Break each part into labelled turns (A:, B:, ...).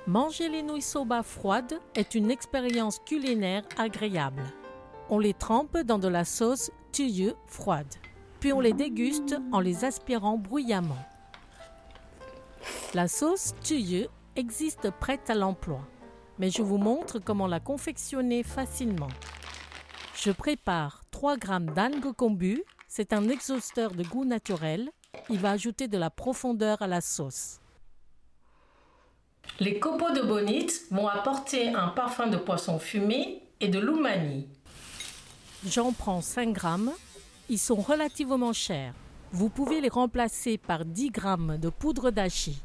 A: Manger les nouilles soba froides est une expérience culinaire agréable. On les trempe dans de la sauce tteokbokki froide, puis on les déguste en les aspirant bruyamment. La sauce tteokbokki existe prête à l'emploi, mais je vous montre comment la confectionner facilement. Je prépare 3 g d'algues kombu, c'est un exhausteur de goût naturel. Il va ajouter de la profondeur à la sauce. Les copeaux de bonite vont apporter un parfum de poisson fumé et de l'umami. J'en prends 5 g. Ils sont relativement chers. Vous pouvez les remplacer par 10 g de poudre d'ashi.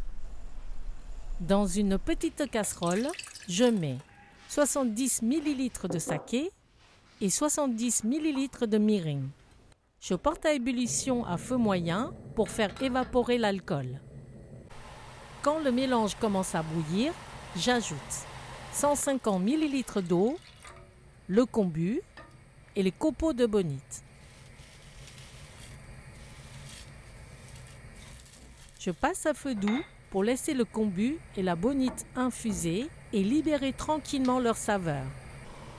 A: Dans une petite casserole, je mets 70 ml de saké et 70 ml de mirin. Je porte à ébullition à feu moyen pour faire évaporer l'alcool. Quand le mélange commence à bouillir, j'ajoute 150 ml d'eau, le kombu et les copeaux de bonite. Je passe à feu doux pour laisser le kombu et la bonite infuser et libérer tranquillement leur saveur.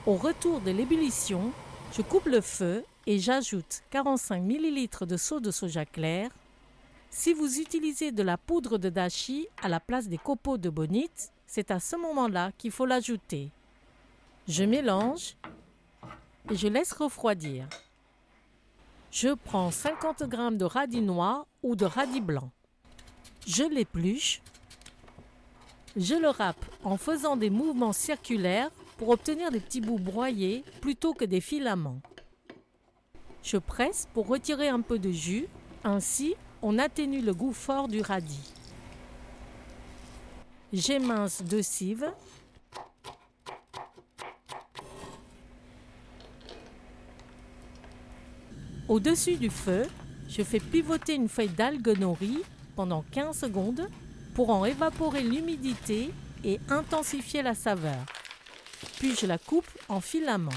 A: Au retour de l'ébullition, je coupe le feu et j'ajoute 45 ml de sauce de soja clair. Si vous utilisez de la poudre de dashi à la place des copeaux de bonite, c'est à ce moment-là qu'il faut l'ajouter. Je mélange et je laisse refroidir. Je prends 50 g de radis noir ou de radis blanc. Je l'épluche. Je le râpe en faisant des mouvements circulaires pour obtenir des petits bouts broyés plutôt que des filaments. Je presse pour retirer un peu de jus, ainsi on atténue le goût fort du radis. J'émince 2 cives. Au-dessus du feu, je fais pivoter une feuille d'algue nori pendant 15 secondes pour en évaporer l'humidité et intensifier la saveur. Puis je la coupe en filaments.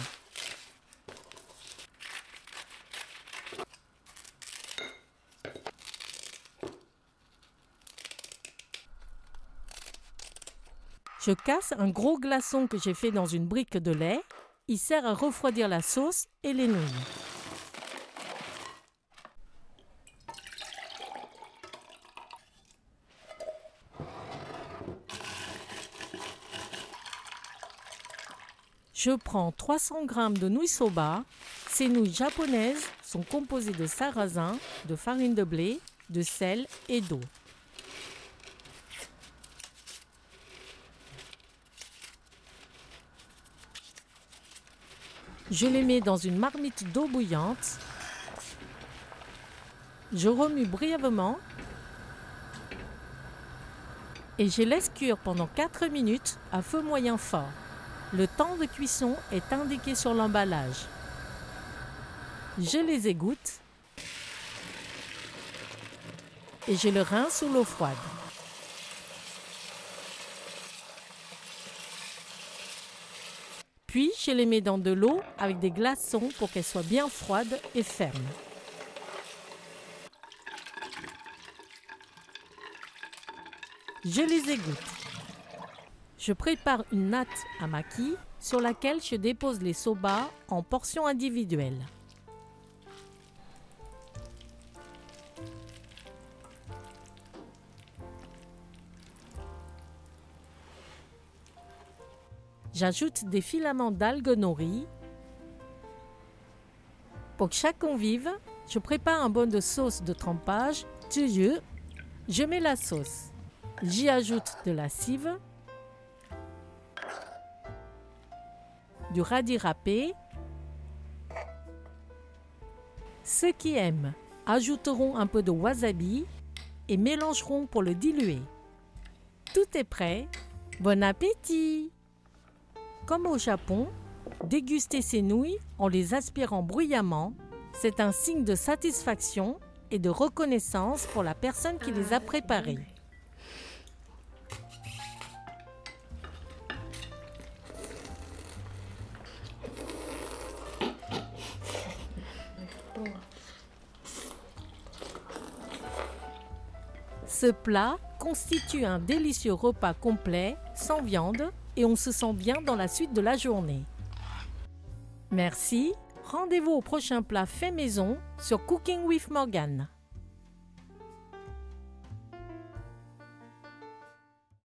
A: Je casse un gros glaçon que j'ai fait dans une brique de lait. Il sert à refroidir la sauce et les nouilles. Je prends 300 g de nouilles soba. Ces nouilles japonaises sont composées de sarrasin, de farine de blé, de sel et d'eau. Je les mets dans une marmite d'eau bouillante. Je remue brièvement et je laisse cuire pendant 4 minutes à feu moyen fort. Le temps de cuisson est indiqué sur l'emballage. Je les égoutte et je le rince sous l'eau froide. Puis, je les mets dans de l'eau avec des glaçons pour qu'elles soient bien froides et fermes. Je les égoutte. Je prépare une natte à maki sur laquelle je dépose les soba en portions individuelles. J'ajoute des filaments d'algues nori. Pour chaque convive, je prépare un bol de sauce de trempage tteokbokki. Je mets la sauce. J'y ajoute de la cive, du radis râpé. Ceux qui aiment ajouteront un peu de wasabi et mélangeront pour le diluer. Tout est prêt. Bon appétit! Comme au Japon, déguster ces nouilles en les aspirant bruyamment, c'est un signe de satisfaction et de reconnaissance pour la personne qui les a préparées. Ce plat constitue un délicieux repas complet, sans viande, et on se sent bien dans la suite de la journée. Merci, rendez-vous au prochain plat fait maison sur Cooking with Morgane.